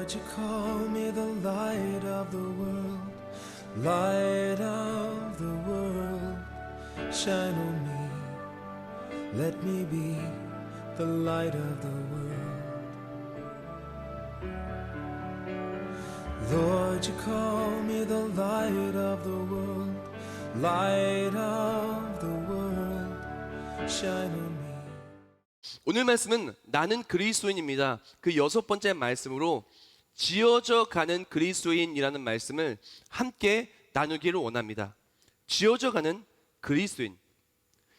Lord, you call me the light of the world, light of the world, shine on me, let me be the light of the world. Lord, you call me the light of the world, light of the world, shine on me. 오늘 말씀은 나는 그리스도인입니다. 그 6번째 말씀으로 지어져 가는 그리스도인이라는 말씀을 함께 나누기를 원합니다. 지어져 가는 그리스도인.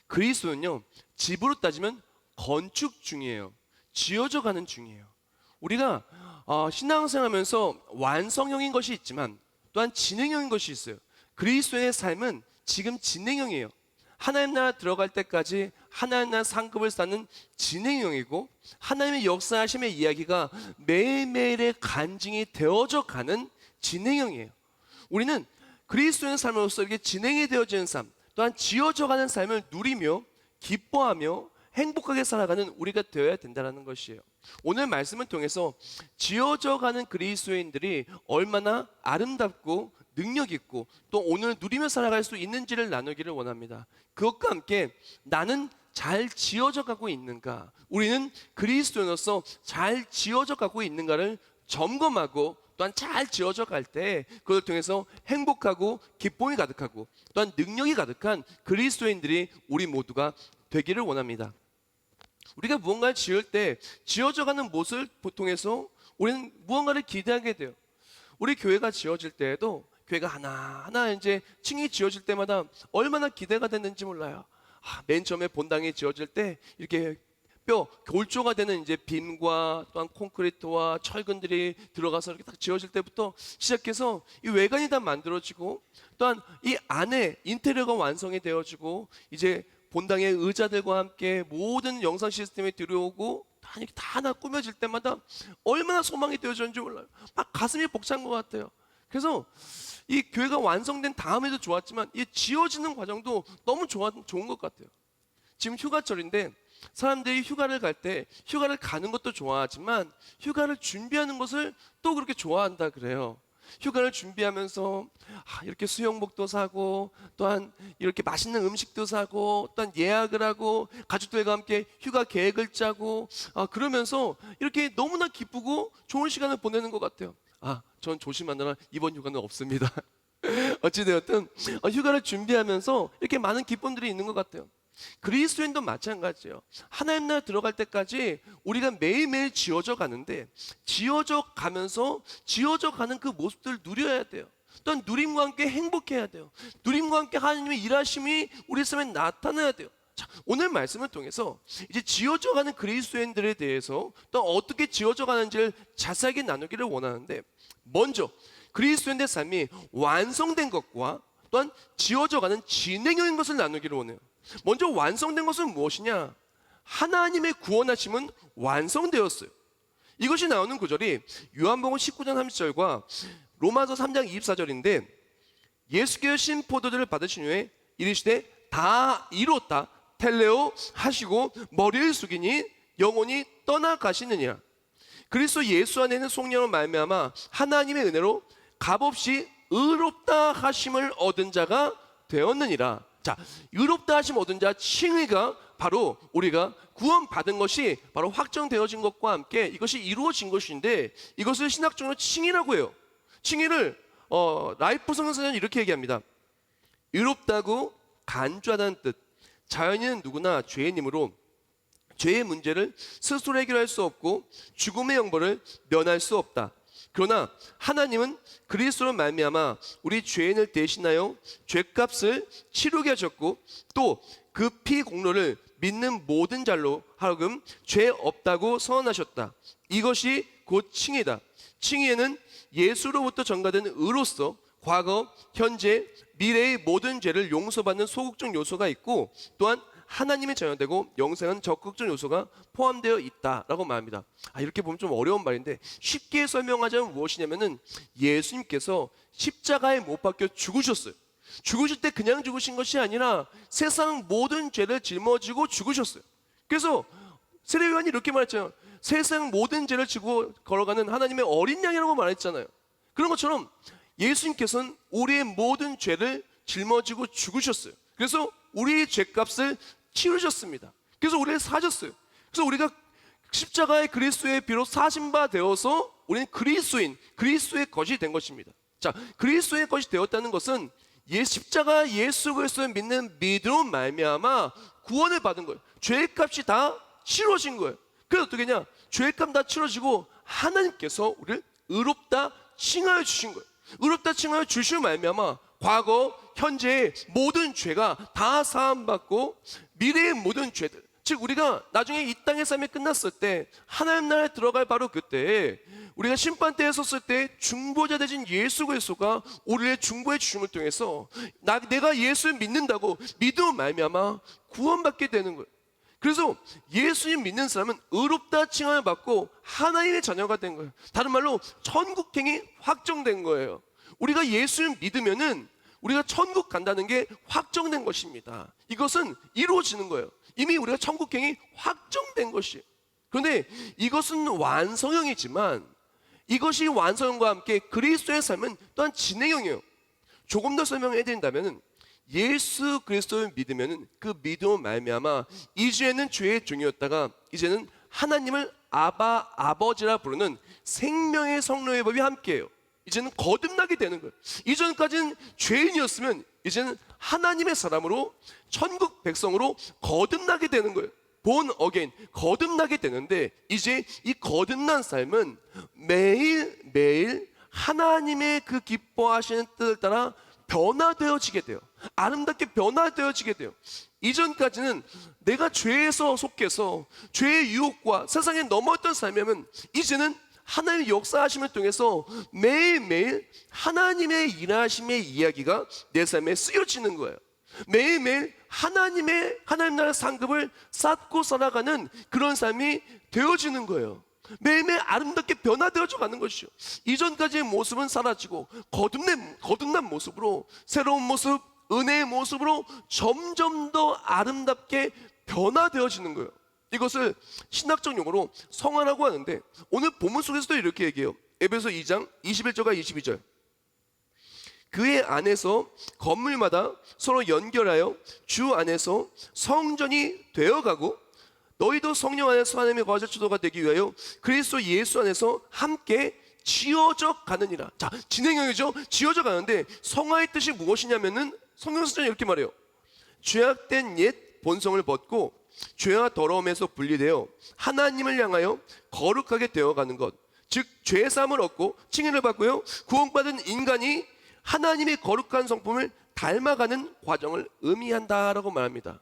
그리스도는요, 집으로 따지면 건축 중이에요. 지어져 가는 중이에요. 우리가 신앙생활하면서 완성형인 것이 있지만 또한 진행형인 것이 있어요. 그리스도인의 삶은 지금 진행형이에요. 하나님 나라 들어갈 때까지 하나님 나라 상급을 쌓는 진행형이고, 하나님의 역사하심의 이야기가 매일매일의 간증이 되어져 가는 진행형이에요. 우리는 그리스도인의 삶으로서 이렇게 진행이 되어지는 삶, 또한 지어져 가는 삶을 누리며 기뻐하며 행복하게 살아가는 우리가 되어야 된다는 것이에요. 오늘 말씀을 통해서 지어져 가는 그리스도인들이 얼마나 아름답고 능력 있고 또 오늘 누리며 살아갈 수 있는지를 나누기를 원합니다. 그것과 함께 나는 잘 지어져 가고 있는가, 우리는 그리스도인으로서 잘 지어져 가고 있는가를 점검하고, 또한 잘 지어져 갈 때 그걸 통해서 행복하고 기쁨이 가득하고 또한 능력이 가득한 그리스도인들이 우리 모두가 되기를 원합니다. 우리가 무언가를 지을 때 지어져 가는 모습을 통해서 우리는 무언가를 기대하게 돼요. 우리 교회가 지어질 때에도 교회가 하나하나 이제 층이 지어질 때마다 얼마나 기대가 됐는지 몰라요. 맨 처음에 본당이 지어질 때 이렇게 골조가 되는 이제 빔과 또한 콘크리트와 철근들이 들어가서 이렇게 딱 지어질 때부터 시작해서 이 외관이 다 만들어지고, 또한 이 안에 인테리어가 완성이 되어지고, 이제 본당의 의자들과 함께 모든 영상 시스템이 들어오고 다 하나 꾸며질 때마다 얼마나 소망이 되어졌는지 몰라요. 막 가슴이 벅찬 것 같아요. 그래서 이 교회가 완성된 다음에도 좋았지만 이 지어지는 과정도 너무 좋은 것 같아요. 지금 휴가철인데 사람들이 휴가를 갈 때 휴가를 가는 것도 좋아하지만 휴가를 준비하는 것을 또 그렇게 좋아한다 그래요. 휴가를 준비하면서 이렇게 수영복도 사고, 또한 이렇게 맛있는 음식도 사고, 또한 예약을 하고 가족들과 함께 휴가 계획을 짜고, 그러면서 이렇게 너무나 기쁘고 좋은 시간을 보내는 것 같아요. 전 조심하느라 이번 휴가는 없습니다. 어찌되었든 휴가를 준비하면서 이렇게 많은 기쁨들이 있는 것 같아요. 그리스도인도 마찬가지예요. 하나님 나라 들어갈 때까지 우리가 매일매일 지어져 가는데, 지어져 가면서 지어져 가는 그 모습들을 누려야 돼요. 또한 누림과 함께 행복해야 돼요. 누림과 함께 하나님의 일하심이 우리 삶에 나타나야 돼요. 자, 오늘 말씀을 통해서 이제 지어져 가는 그리스도인들에 대해서 또 어떻게 지어져 가는지를 자세하게 나누기를 원하는데, 먼저 그리스도인의 삶이 완성된 것과 또한 지어져 가는 진행형인 것을 나누기를 원해요. 먼저 완성된 것은 무엇이냐? 하나님의 구원하심은 완성되었어요. 이것이 나오는 구절이 요한복음 19장 30절과 로마서 3장 24절인데, 예수께서 신 포도주를 받으신 후에 이르시되 다 이뤘다 텔레오 하시고 머리를 숙이니 영혼이 떠나가시느니라. 그리스도 예수 안에는 속량으로 말미암아 하나님의 은혜로 값없이 의롭다 하심을 얻은 자가 되었느니라. 자, 의롭다 하심 얻은 자 칭의가 바로 우리가 구원받은 것이 바로 확정되어진 것과 함께 이것이 이루어진 것인데, 이것을 신학적으로 칭의라고 해요. 칭의를 라이프 성경에서는 이렇게 얘기합니다. 의롭다고 간주하다는 뜻. 자연인은 누구나 죄인이므로 죄의 문제를 스스로 해결할 수 없고 죽음의 형벌을 면할 수 없다. 그러나 하나님은 그리스도로 말미암아 우리 죄인을 대신하여 죄값을 치르게 하셨고, 또 그 피 공로를 믿는 모든 자로 하여금 죄 없다고 선언하셨다. 이것이 곧 칭의다. 칭의에는 예수로부터 전가된 의로서 과거, 현재, 미래의 모든 죄를 용서받는 소극적 요소가 있고, 또한 하나님의 자녀되고 영생한 적극적 요소가 포함되어 있다라고 말합니다. 이렇게 보면 좀 어려운 말인데 쉽게 설명하자면 무엇이냐면은, 예수님께서 십자가에 못 박혀 죽으셨어요. 죽으실 때 그냥 죽으신 것이 아니라 세상 모든 죄를 짊어지고 죽으셨어요. 그래서 세례요한이 이렇게 말했잖아요. 세상 모든 죄를 지고 걸어가는 하나님의 어린 양이라고 말했잖아요. 그런 것처럼 예수님께서는 우리의 모든 죄를 짊어지고 죽으셨어요. 그래서 우리의 죄값을 치르셨습니다. 그래서 우리를 사셨어요. 그래서 우리가 십자가의 그리스도의 피로 사신 바 되어서 우리는 그리스도인, 그리스도의 것이 된 것입니다. 자, 그리스도의 것이 되었다는 것은 십자가 예수 그리스도를 믿는 믿음으로 말미암아 구원을 받은 거예요. 죄값이 다 치러진 거예요. 그래서 어떻게 냐? 죄값 다 치러지고 하나님께서 우리를 의롭다 칭하여 주신 거예요. 의롭다 칭하여 주신 말미암아 과거, 현재의 모든 죄가 다 사함받고 미래의 모든 죄들, 즉 우리가 나중에 이 땅의 삶이 끝났을 때 하나님 나라에 들어갈 바로 그때 우리가 심판대에 섰을 때 중보자 되신 예수 그리스도가 우리의 중보해 주심을 통해서 내가 예수를 믿는다고 믿음을 말미암아 구원받게 되는 거예요. 그래서 예수님 믿는 사람은 의롭다 칭함을 받고 하나님의 자녀가 된 거예요. 다른 말로 천국행이 확정된 거예요. 우리가 예수를 믿으면은 우리가 천국 간다는 게 확정된 것입니다. 이것은 이루어지는 거예요. 이미 우리가 천국행이 확정된 것이에요. 그런데 이것은 완성형이지만 이것이 완성형과 함께 그리스도의 삶은 또한 진행형이에요. 조금 더 설명해 드린다면 예수 그리스도를 믿으면 그 믿음을 말미암아 이전에는 죄의 종이었다가 이제는 하나님을 아버지라 부르는 생명의 성령의 법이 함께해요. 이제는 거듭나게 되는 거예요. 이전까지는 죄인이었으면 이제는 하나님의 사람으로 천국 백성으로 거듭나게 되는 거예요. 본 어게인, 거듭나게 되는데 이제 이 거듭난 삶은 매일매일 하나님의 그 기뻐하시는 뜻을 따라 변화되어지게 돼요. 아름답게 변화되어지게 돼요. 이전까지는 내가 죄에서 속해서 죄의 유혹과 세상에 넘어졌던 삶이면 이제는 하나님의 역사하심을 통해서 매일매일 하나님의 일하심의 이야기가 내 삶에 쓰여지는 거예요. 매일매일 하나님 나라 상급을 쌓고 살아가는 그런 삶이 되어지는 거예요. 매일매일 아름답게 변화되어져 가는 것이죠. 이전까지의 모습은 사라지고 거듭난 모습으로 새로운 모습, 은혜의 모습으로 점점 더 아름답게 변화되어지는 거예요. 이것을 신학적 용어로 성화라고 하는데 오늘 본문 속에서도 이렇게 얘기해요. 에베소 2장 21절과 22절. 그의 안에서 건물마다 서로 연결하여 주 안에서 성전이 되어가고 너희도 성령 안에서 하나님의 거하실 주도가 되기 위하여 그리스도 예수 안에서 함께 지어져 가느니라. 자, 진행형이죠. 지어져 가는데 성화의 뜻이 무엇이냐면은 성경서는 이렇게 말해요. 죄악된 옛 본성을 벗고 죄와 더러움에서 분리되어 하나님을 향하여 거룩하게 되어가는 것, 즉 죄사함을 얻고 칭의를 받고요 구원받은 인간이 하나님의 거룩한 성품을 닮아가는 과정을 의미한다라고 말합니다.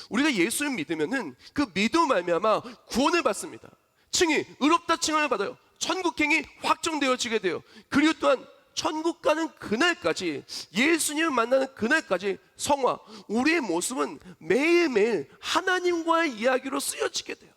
우리가 예수를 믿으면은 그 믿음 말미암아 구원을 받습니다. 칭의, 의롭다 칭함을 받아요. 천국행이 확정되어지게 돼요. 그리고 또한 천국 가는 그날까지, 예수님을 만나는 그날까지 성화, 우리의 모습은 매일매일 하나님과의 이야기로 쓰여지게 돼요.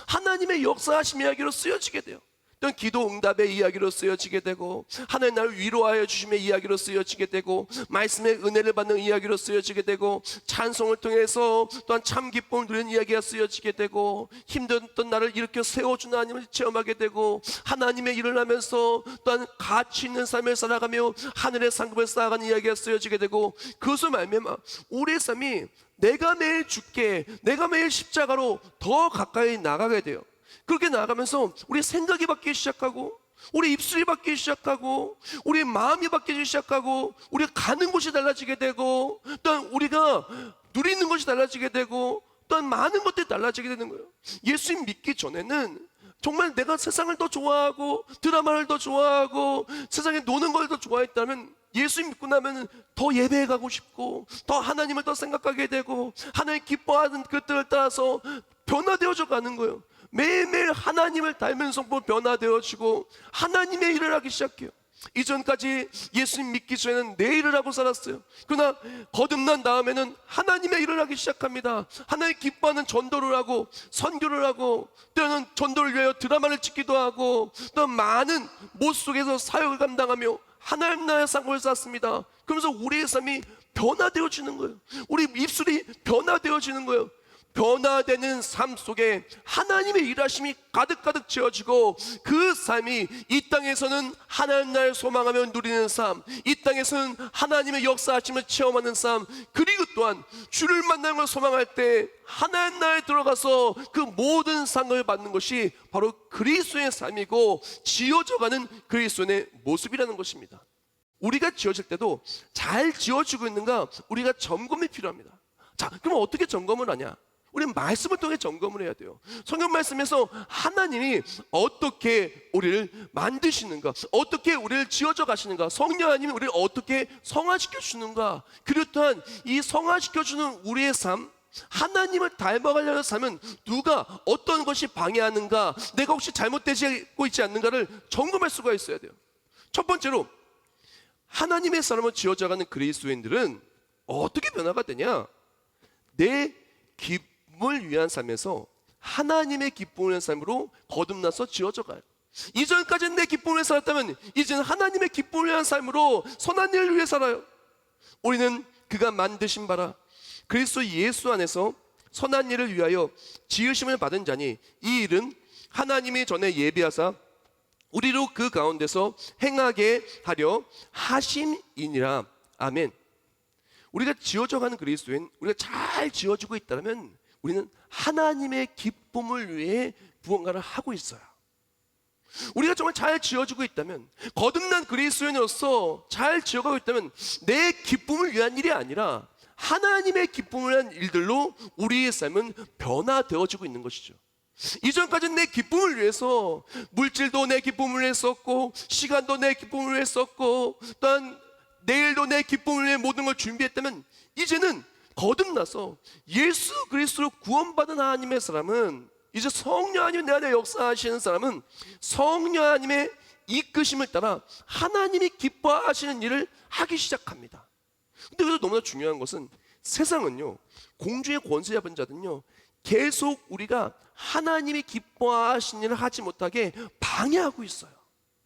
하나님의 역사하심 이야기로 쓰여지게 돼요. 또한 기도 응답의 이야기로 쓰여지게 되고 하나님 나를 위로하여 주심의 이야기로 쓰여지게 되고 말씀의 은혜를 받는 이야기로 쓰여지게 되고 찬송을 통해서 또한 참 기쁨을 누리는 이야기가 쓰여지게 되고 힘들었던 나를 일으켜 세워주는 하나님을 체험하게 되고 하나님의 일을 하면서 또한 가치 있는 삶을 살아가며 하늘의 상급을 쌓아가는 이야기가 쓰여지게 되고 그것을 말미암아 우리의 삶이 내가 매일 죽게, 내가 매일 십자가로 더 가까이 나가게 돼요. 그렇게 나아가면서 우리 생각이 바뀌기 시작하고 우리 입술이 바뀌기 시작하고 우리 마음이 바뀌기 시작하고 우리가 가는 곳이 달라지게 되고 또한 우리가 누리는 것이 달라지게 되고 또한 많은 것들이 달라지게 되는 거예요. 예수님 믿기 전에는 정말 내가 세상을 더 좋아하고 드라마를 더 좋아하고 세상에 노는 걸 더 좋아했다면 예수님 믿고 나면 더 예배에 가고 싶고 더 하나님을 더 생각하게 되고 하나님 기뻐하는 그들을 따라서 변화되어져 가는 거예요. 매일매일 하나님을 닮은 성품 변화되어지고 하나님의 일을 하기 시작해요. 이전까지 예수님 믿기 전에는 내 일을 하고 살았어요. 그러나 거듭난 다음에는 하나님의 일을 하기 시작합니다. 하나님 기뻐하는 전도를 하고 선교를 하고 때로는 전도를 위하여 드라마를 찍기도 하고 또 많은 모습 속에서 사역을 감당하며 하나님 나라의 상급을 쌓습니다. 그러면서 우리의 삶이 변화되어지는 거예요. 우리 입술이 변화되어지는 거예요. 변화되는 삶 속에 하나님의 일하심이 가득가득 채워지고 그 삶이 이 땅에서는 하나님 나라를 소망하며 누리는 삶, 이 땅에서는 하나님의 역사하심을 체험하는 삶, 그리고 또한 주를 만나는 걸 소망할 때 하나님 나라에 들어가서 그 모든 상을 받는 것이 바로 그리스도의 삶이고 지어져가는 그리스도의 모습이라는 것입니다. 우리가 지어질 때도 잘 지어지고 있는가 우리가 점검이 필요합니다. 자, 그럼 어떻게 점검을 하냐? 우리는 말씀을 통해 점검을 해야 돼요. 성경 말씀에서 하나님이 어떻게 우리를 만드시는가, 어떻게 우리를 지어져 가시는가, 성령 하나님이 우리를 어떻게 성화시켜 주는가, 그리고 또한 이 성화시켜 주는 우리의 삶, 하나님을 닮아가려는 삶은 누가 어떤 것이 방해하는가, 내가 혹시 잘못되고 있지 않는가를 점검할 수가 있어야 돼요. 첫 번째로 하나님의 사람을 지어져가는 그리스도인들은 어떻게 변화가 되냐? 내 기쁨을 위한 삶에서 하나님의 기쁨을 위한 삶으로 거듭나서 지어져가요. 이전까지는 내 기쁨을 위해 살았다면 이제는 하나님의 기쁨을 위한 삶으로 선한 일을 위해 살아요. 우리는 그가 만드신 바라 그리스도 예수 안에서 선한 일을 위하여 지으심을 받은 자니 이 일은 하나님이 전에 예비하사 우리로 그 가운데서 행하게 하려 하심이니라. 아멘. 우리가 지어져가는 그리스도인, 우리가 잘 지어지고 있다면 우리는 하나님의 기쁨을 위해 무언가를 하고 있어요. 우리가 정말 잘 지어지고 있다면, 거듭난 그리스도인으로서 잘 지어가고 있다면 내 기쁨을 위한 일이 아니라 하나님의 기쁨을 위한 일들로 우리의 삶은 변화되어지고 있는 것이죠. 이전까지는 내 기쁨을 위해서 물질도 내 기쁨을 위해 썼고, 시간도 내 기쁨을 위해 썼고, 또한 내일도 내 기쁨을 위해 모든 걸 준비했다면 이제는 거듭나서 예수 그리스도로 구원받은 하나님의 사람은, 이제 성령 하나님 내 안에 역사하시는 사람은 성령 하나님의 이끄심을 따라 하나님이 기뻐하시는 일을 하기 시작합니다. 근데 여기서 너무나 중요한 것은 세상은요, 공중의 권세 잡은 자들은요, 계속 우리가 하나님이 기뻐하시는 일을 하지 못하게 방해하고 있어요.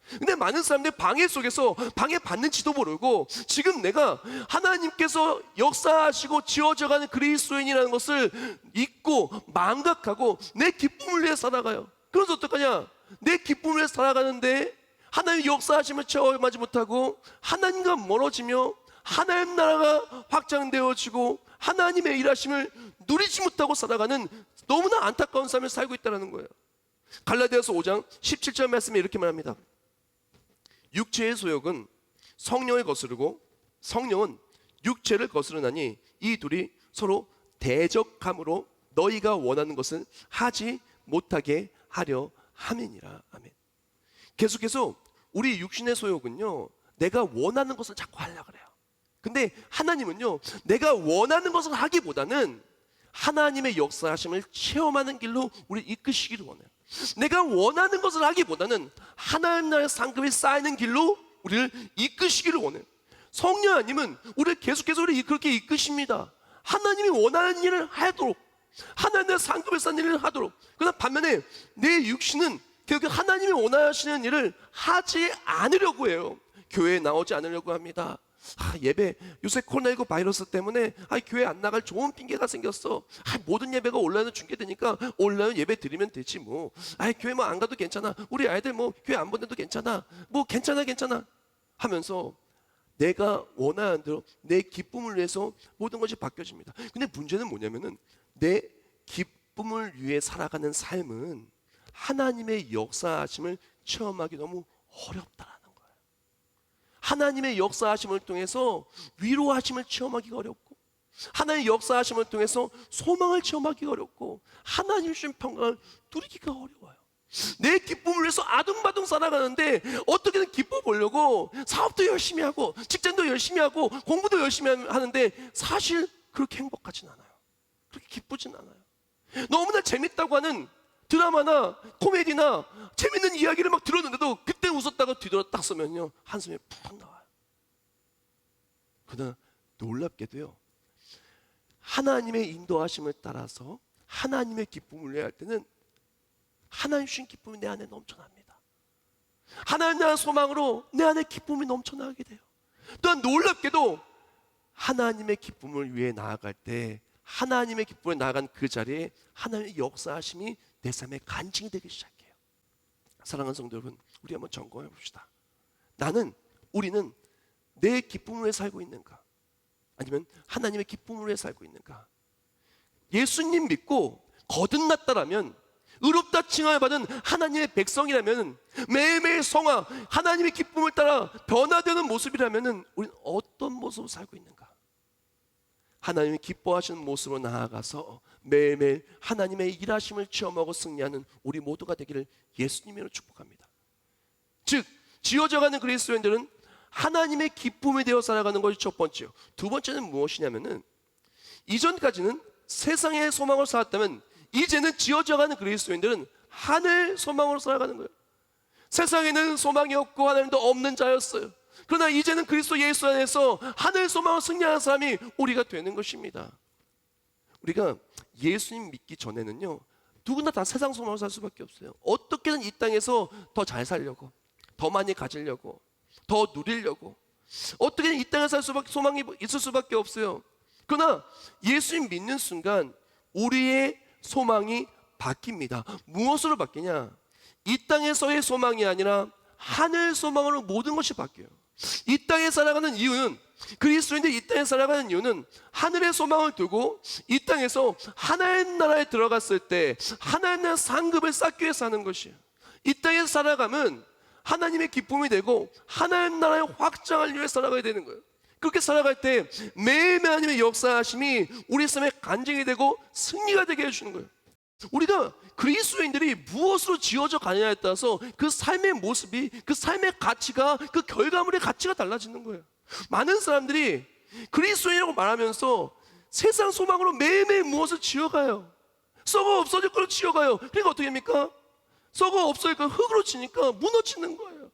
근데 많은 사람들이 방해 속에서 방해받는지도 모르고 지금 내가 하나님께서 역사하시고 지어져가는 그리스도인이라는 것을 잊고 망각하고 내 기쁨을 위해 살아가요. 그래서 어떡하냐? 내 기쁨을 위해 살아가는데 하나님의 역사하심을 체험하지 못하고 하나님과 멀어지며 하나님 나라가 확장되어지고 하나님의 일하심을 누리지 못하고 살아가는 너무나 안타까운 삶을 살고 있다는 거예요. 갈라디아서 5장 17절 말씀에 이렇게 말합니다. 육체의 소욕은 성령을 거스르고 성령은 육체를 거스르나니 이 둘이 서로 대적함으로 너희가 원하는 것은 하지 못하게 하려 함이니라. 아멘. 계속해서 우리 육신의 소욕은요, 내가 원하는 것을 자꾸 하려고 그래요. 근데 하나님은요, 내가 원하는 것을 하기보다는 하나님의 역사하심을 체험하는 길로 우리 이끄시기를 원해요. 내가 원하는 것을 하기보다는 하나님 나라의 상급이 쌓이는 길로 우리를 이끄시기를 원해요. 성령 하나님은 우리를 계속해서 우리를 그렇게 이끄십니다. 하나님이 원하는 일을 하도록, 하나님 나라의 상급에 쌓는 일을 하도록. 그러나 반면에 내 육신은 결국 하나님이 원하시는 일을 하지 않으려고 해요. 교회에 나오지 않으려고 합니다. 예배, 요새 코로나19 바이러스 때문에 교회 안 나갈 좋은 핑계가 생겼어. 모든 예배가 온라인으로 중계되니까 온라인 예배 드리면 되지 뭐. 교회 뭐 안 가도 괜찮아. 우리 아이들 뭐 교회 안 보내도 괜찮아. 뭐 괜찮아 하면서 내가 원하는 대로 내 기쁨을 위해서 모든 것이 바뀌어집니다. 근데 문제는 뭐냐면은 내 기쁨을 위해 살아가는 삶은 하나님의 역사하심을 체험하기 너무 어렵다. 하나님의 역사하심을 통해서 위로하심을 체험하기가 어렵고, 하나님의 역사하심을 통해서 소망을 체험하기가 어렵고, 하나님 주신 평강을 누리기가 어려워요. 내 기쁨을 위해서 아둥바둥 살아가는데 어떻게든 기뻐 보려고 사업도 열심히 하고 직장도 열심히 하고 공부도 열심히 하는데 사실 그렇게 행복하진 않아요. 그렇게 기쁘진 않아요. 너무나 재밌다고 하는 드라마나 코미디나 재밌는 이야기를 막 들었는데도 그때 웃었다가 뒤돌아 딱 서면요, 한숨이 푹 나와요. 그러나 놀랍게도요, 하나님의 인도하심을 따라서 하나님의 기쁨을 위해 할 때는 하나님 주신 기쁨이 내 안에 넘쳐납니다. 하나님 나라 소망으로 내 안에 기쁨이 넘쳐나게 돼요. 또한 놀랍게도 하나님의 기쁨을 위해 나아갈 때 하나님의 기쁨에 나아간 그 자리에 하나님의 역사하심이 내 삶의 간증이 되기 시작해요. 사랑하는 성도 여러분, 우리 한번 점검해 봅시다. 우리는 내 기쁨을 위해 살고 있는가? 아니면 하나님의 기쁨을 위해 살고 있는가? 예수님 믿고 거듭났다라면, 의롭다 칭함을 받은 하나님의 백성이라면, 매일매일 성화, 하나님의 기쁨을 따라 변화되는 모습이라면 우리는 어떤 모습으로 살고 있는가? 하나님이 기뻐하시는 모습으로 나아가서 매일매일 하나님의 일하심을 체험하고 승리하는 우리 모두가 되기를 예수님으로 축복합니다. 즉, 지어져가는 그리스도인들은 하나님의 기쁨이 되어 살아가는 것이 첫 번째요. 두 번째는 무엇이냐면은, 이전까지는 세상의 소망으로 살았다면 이제는 지어져가는 그리스도인들은 하늘 소망으로 살아가는 거예요. 세상에는 소망이 없고 하나님도 없는 자였어요. 그러나 이제는 그리스도 예수 안에서 하늘 소망을 승리하는 사람이 우리가 되는 것입니다. 우리가 예수님 믿기 전에는요, 누구나 다 세상 소망으로 살 수밖에 없어요. 어떻게든 이 땅에서 더 잘 살려고, 더 많이 가지려고, 더 누리려고, 어떻게든 이 땅에 살 수밖에, 소망이 있을 수밖에 없어요. 그러나 예수님 믿는 순간 우리의 소망이 바뀝니다. 무엇으로 바뀌냐? 이 땅에서의 소망이 아니라 하늘 소망으로 모든 것이 바뀌어요. 이 땅에 살아가는 이유는, 그리스도인들이 이 땅에 살아가는 이유는 하늘의 소망을 두고 이 땅에서 하나님 나라에 들어갔을 때 하나님 나라 상급을 쌓기 위해서 사는 것이에요. 이 땅에서 살아가면 하나님의 기쁨이 되고 하나님 나라의 확장을 위해 살아가야 되는 거예요. 그렇게 살아갈 때 매일매일 하나님의 역사하심이 우리 삶의 간증이 되고 승리가 되게 해주는 거예요. 우리가 그리스도인들이 무엇으로 지어져 가느냐에 따라서 그 삶의 모습이, 그 삶의 가치가, 그 결과물의 가치가 달라지는 거예요. 많은 사람들이 그리스도인이라고 말하면서 세상 소망으로 매일매일 무엇을 지어가요. 썩어 없어질 걸로 지어가요. 그러니까 어떻게 합니까? 썩어 없어질까 흙으로 치니까 무너지는 거예요.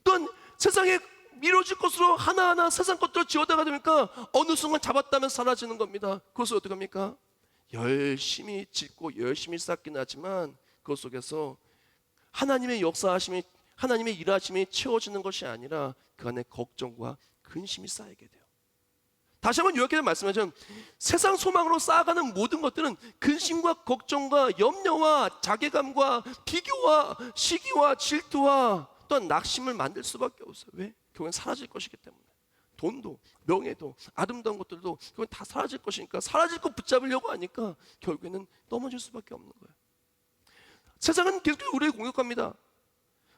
또한 세상에 미뤄질 것으로 하나하나 세상 것들을 지어다가 되니까 어느 순간 잡았다면 사라지는 겁니다. 그것을 어떻게 합니까? 열심히 짓고 열심히 쌓긴 하지만 그것 속에서 하나님의 역사하심이, 하나님의 일하심이 채워지는 것이 아니라 그 안에 걱정과 근심이 쌓이게 돼요. 다시 한번 요약해서 말씀하자면, 세상 소망으로 쌓아가는 모든 것들은 근심과 걱정과 염려와 자괴감과 비교와 시기와 질투와 또한 낙심을 만들 수밖에 없어요. 왜? 결국엔 사라질 것이기 때문에. 돈도, 명예도, 아름다운 것들도 그건 다 사라질 것이니까, 사라질 것 붙잡으려고 하니까 결국에는 넘어질 수밖에 없는 거예요. 세상은 계속 우리를 공격합니다.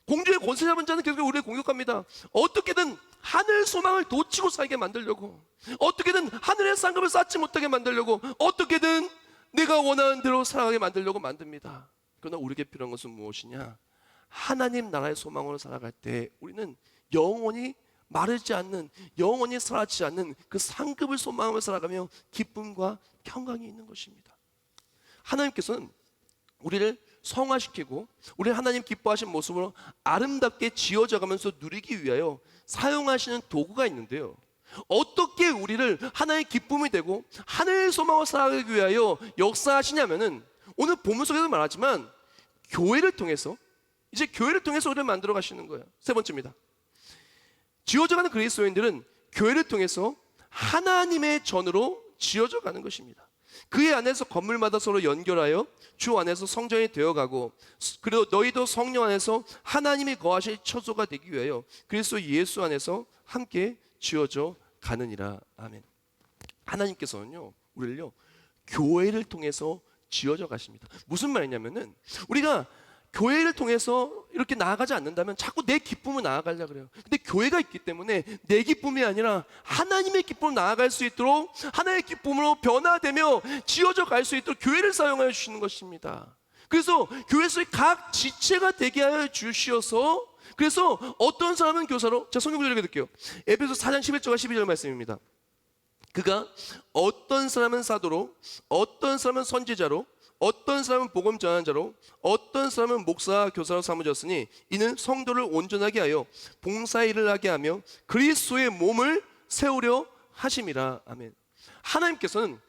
공주의 권세 잡은 자는 계속 우리를 공격합니다. 어떻게든 하늘 소망을 놓치고 살게 만들려고, 어떻게든 하늘의 상급을 쌓지 못하게 만들려고, 어떻게든 내가 원하는 대로 살아가게 만들려고 만듭니다. 그러나 우리에게 필요한 것은 무엇이냐? 하나님 나라의 소망으로 살아갈 때 우리는 영원히 마르지 않는, 영원히 사라지지 않는 그 상급을 소망하며 살아가며 기쁨과 평강이 있는 것입니다. 하나님께서는 우리를 성화시키고 우리를 하나님 기뻐하신 모습으로 아름답게 지어져가면서 누리기 위하여 사용하시는 도구가 있는데요, 어떻게 우리를 하나의 기쁨이 되고 하늘 소망으로 살아가기 위하여 역사하시냐면은, 오늘 본문 속에서 말하지만 교회를 통해서, 이제 교회를 통해서 우리를 만들어 가시는 거예요. 세 번째입니다. 지어져가는 그리스도인들은 교회를 통해서 하나님의 전으로 지어져 가는 것입니다. 그의 안에서 건물마다 서로 연결하여 주 안에서 성전이 되어가고, 그리고 너희도 성령 안에서 하나님이 거하실 처소가 되기 위하여 그리스도 예수 안에서 함께 지어져 가느니라. 아멘. 하나님께서는요, 우리를요 교회를 통해서 지어져 가십니다. 무슨 말이냐면은, 우리가 교회를 통해서 이렇게 나아가지 않는다면 자꾸 내 기쁨을 나아가려고 그래요. 근데 교회가 있기 때문에 내 기쁨이 아니라 하나님의 기쁨으로 나아갈 수 있도록, 하나님의 기쁨으로 변화되며 지어져 갈 수 있도록 교회를 사용하여 주시는 것입니다. 그래서 교회 속의 각 지체가 되게 하여 주시어서, 그래서 어떤 사람은 교사로, 제가 성경 구절 읽어드릴게요. 에베소 4장 11절과 12절 말씀입니다. 그가 어떤 사람은 사도로, 어떤 사람은 선지자로, 어떤 사람은 복음 전하는 자로, 어떤 사람은 목사와 교사로 삼으셨으니 이는 성도를 온전하게 하여 봉사의 일을 하게 하며 그리스도의 몸을 세우려 하심이라. 아멘. 하나님께서는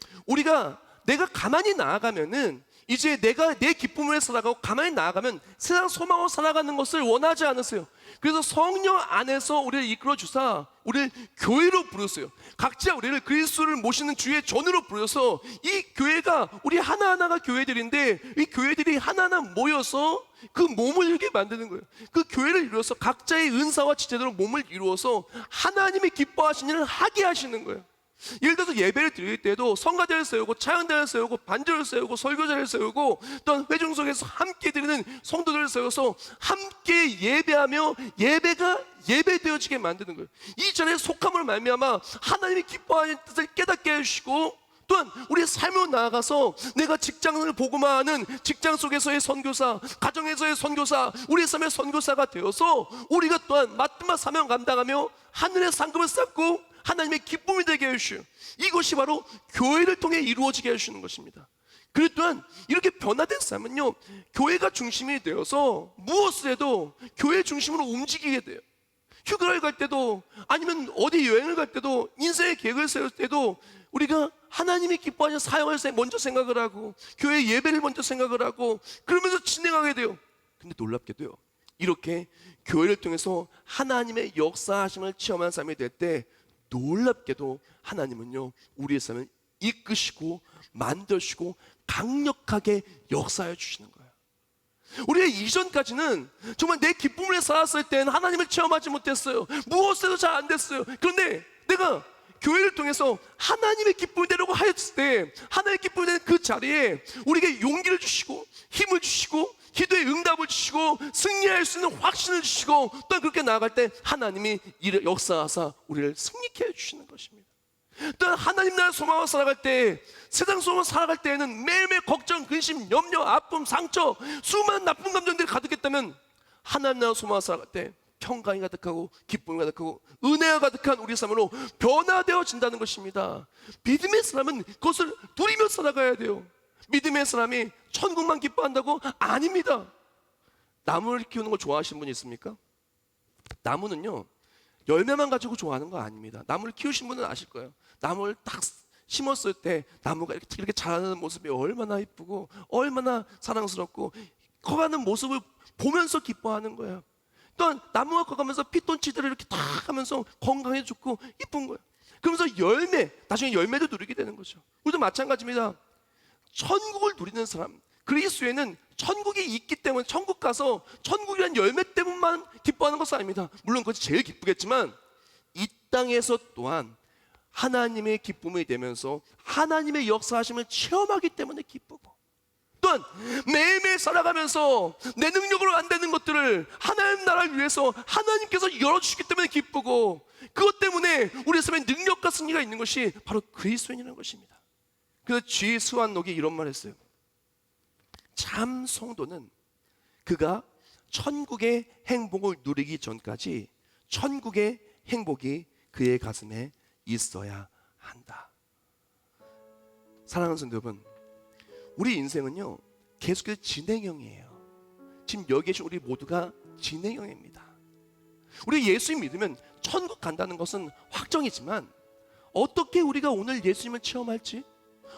내가 가만히 나아가면은 이제 내가 내 기쁨을 살아가고 가만히 나아가면 세상 소망으로 살아가는 것을 원하지 않으세요. 그래서 성령 안에서 우리를 이끌어 주사 우리를 교회로 부르세요. 각자 우리를 그리스도를 모시는 주의 전으로 부르셔서 이 교회가 우리 하나하나가 교회들인데 이 교회들이 하나하나 모여서 그 몸을 이렇게 만드는 거예요. 그 교회를 이루어서 각자의 은사와 지체대로 몸을 이루어서 하나님이 기뻐하시는 일을 하게 하시는 거예요. 예를 들어서 예배를 드릴 때도 성가대를 세우고 찬양대를 세우고 반주를 세우고 설교자를 세우고 또한 회중 속에서 함께 드리는 성도들을 세워서 함께 예배하며 예배가 예배되어지게 만드는 거예요. 이 자리에 속함을 말미암아 하나님이 기뻐하는 뜻을 깨닫게 해주시고 또한 우리의 삶으로 나아가서 내가 직장을 복음화하는 직장 속에서의 선교사, 가정에서의 선교사, 우리의 삶의 선교사가 되어서 우리가 또한 맡은 사명 감당하며 하늘의 상급을 쌓고 하나님의 기쁨이 되게 해주시오. 이것이 바로 교회를 통해 이루어지게 해주시는 것입니다. 그리고 또한 이렇게 변화된 삶은요, 교회가 중심이 되어서 무엇을 해도 교회 중심으로 움직이게 돼요. 휴가를 갈 때도 아니면 어디 여행을 갈 때도 인생의 계획을 세울 때도 우리가 하나님이 기뻐하는 사역을 먼저 생각을 하고 교회 예배를 먼저 생각을 하고 그러면서 진행하게 돼요. 근데 놀랍게도요, 이렇게 교회를 통해서 하나님의 역사하심을 체험한 삶이 될 때 놀랍게도 하나님은요 우리의 삶을 이끄시고 만드시고 강력하게 역사해 주시는 거예요. 우리가 이전까지는 정말 내 기쁨을 살았을 때는 하나님을 체험하지 못했어요. 무엇에도 잘 안 됐어요. 그런데 내가 교회를 통해서 하나님의 기쁨을 되려고 하였을 때 하나님의 기쁨이 되는 그 자리에 우리에게 용기를 주시고 힘을 주시고 기도의 응답을 주시고 승리할 수 있는 확신을 주시고 또 그렇게 나아갈 때 하나님이 이를 역사하사 우리를 승리케 해주시는 것입니다. 또 하나님 나라 소망으로 살아갈 때 세상 소망으로 살아갈 때에는 매일매일 걱정, 근심, 염려, 아픔, 상처 수많은 나쁜 감정들이 가득했다면 하나님 나라 소망으로 살아갈 때 평강이 가득하고 기쁨이 가득하고 은혜가 가득한 우리 삶으로 변화되어진다는 것입니다. 믿음의 사람은 그것을 누리며 살아가야 돼요. 믿음의 사람이 천국만 기뻐한다고? 아닙니다. 나무를 키우는 걸 좋아하시는 분이 있습니까? 나무는요 열매만 가지고 좋아하는 거 아닙니다. 나무를 키우신 분은 아실 거예요. 나무를 딱 심었을 때 나무가 이렇게 자라는 모습이 얼마나 이쁘고 얼마나 사랑스럽고 커가는 모습을 보면서 기뻐하는 거예요. 또한 나무가 커가면서 피톤치드를 이렇게 딱 하면서 건강해졌고 이쁜 거예요. 그러면서 열매, 나중에 열매도 누리게 되는 거죠. 우리도 마찬가지입니다. 천국을 누리는 사람, 그리스도에는 천국이 있기 때문에 천국 가서 천국이란 열매 때문만 기뻐하는 것은 아닙니다. 물론 그것이 제일 기쁘겠지만 이 땅에서 또한 하나님의 기쁨이 되면서 하나님의 역사하심을 체험하기 때문에 기쁘고 또한 매일매일 살아가면서 내 능력으로 안 되는 것들을 하나님 나라를 위해서 하나님께서 열어주시기 때문에 기쁘고 그것 때문에 우리 삶에 능력과 승리가 있는 것이 바로 그리스도인이라는 것입니다. 그래서 G 스완녹이 이런 말 했어요. 참 성도는 그가 천국의 행복을 누리기 전까지 천국의 행복이 그의 가슴에 있어야 한다. 사랑하는 성도 여러분, 우리 인생은요 계속해서 진행형이에요. 지금 여기 계신 우리 모두가 진행형입니다. 우리 예수님 믿으면 천국 간다는 것은 확정이지만 어떻게 우리가 오늘 예수님을 체험할지,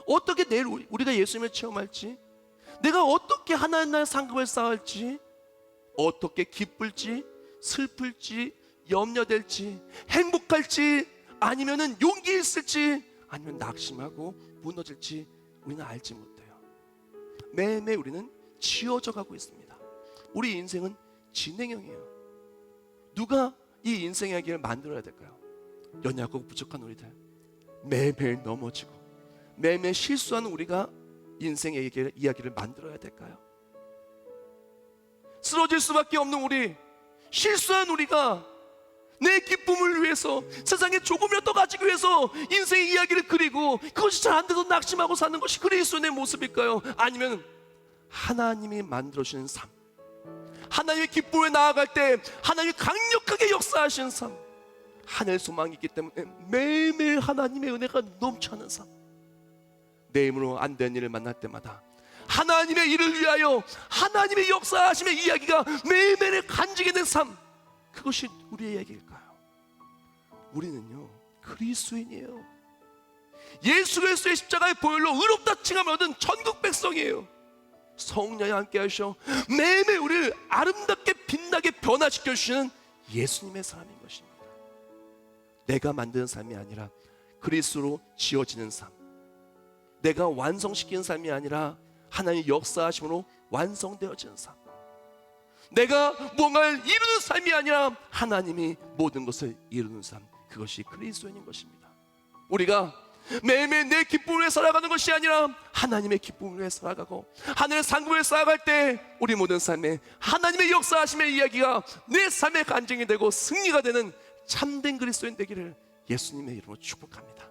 어떻게 내일 우리가 예수님을 체험할지, 내가 어떻게 하나님 나라의 상급을 쌓을지, 어떻게 기쁠지 슬플지 염려될지 행복할지 아니면은 용기 있을지 아니면 낙심하고 무너질지 우리는 알지 못해요. 매일매일 우리는 지어져 가고 있습니다. 우리 인생은 진행형이에요. 누가 이 인생의 이야기를 만들어야 될까요? 연약하고 부족한 우리들, 매일매일 넘어지고 매일매일 실수하는 우리가 인생의 이야기를 만들어야 될까요? 쓰러질 수밖에 없는 우리, 실수한 우리가 내 기쁨을 위해서 세상에 조금이라도 가지기 위해서 인생의 이야기를 그리고 그것이 잘 안 돼서 낙심하고 사는 것이 그리스도의 모습일까요? 아니면 하나님이 만들어주시는 삶, 하나님의 기쁨에 나아갈 때 하나님이 강력하게 역사하시는 삶, 하늘 소망이 있기 때문에 매일매일 하나님의 은혜가 넘쳐나는 삶, 내 힘으로 안 되는 일을 만날 때마다 하나님의 일을 위하여 하나님의 역사하심의 이야기가 매일매일 간직이 된 삶, 그것이 우리의 이야기일까요? 우리는요 그리스도인이에요. 예수 그리스도의 십자가의 보혈로 의롭다 칭함을 얻은 천국 백성이에요. 성령이 함께 하셔 매일매일 우리를 아름답게 빛나게 변화시켜 주시는 예수님의 삶인 것입니다. 내가 만드는 삶이 아니라 그리스도로 지어지는 삶, 내가 완성시키는 삶이 아니라 하나님의 역사하심으로 완성되어지는 삶, 내가 무언가를 이루는 삶이 아니라 하나님이 모든 것을 이루는 삶, 그것이 그리스도인인 것입니다. 우리가 매일매일 내 기쁨을 위해 살아가는 것이 아니라 하나님의 기쁨을 위해 살아가고 하늘의 상급을 위해 살아갈 때 우리 모든 삶에 하나님의 역사하심의 이야기가 내 삶의 간증이 되고 승리가 되는 참된 그리스도인 되기를 예수님의 이름으로 축복합니다.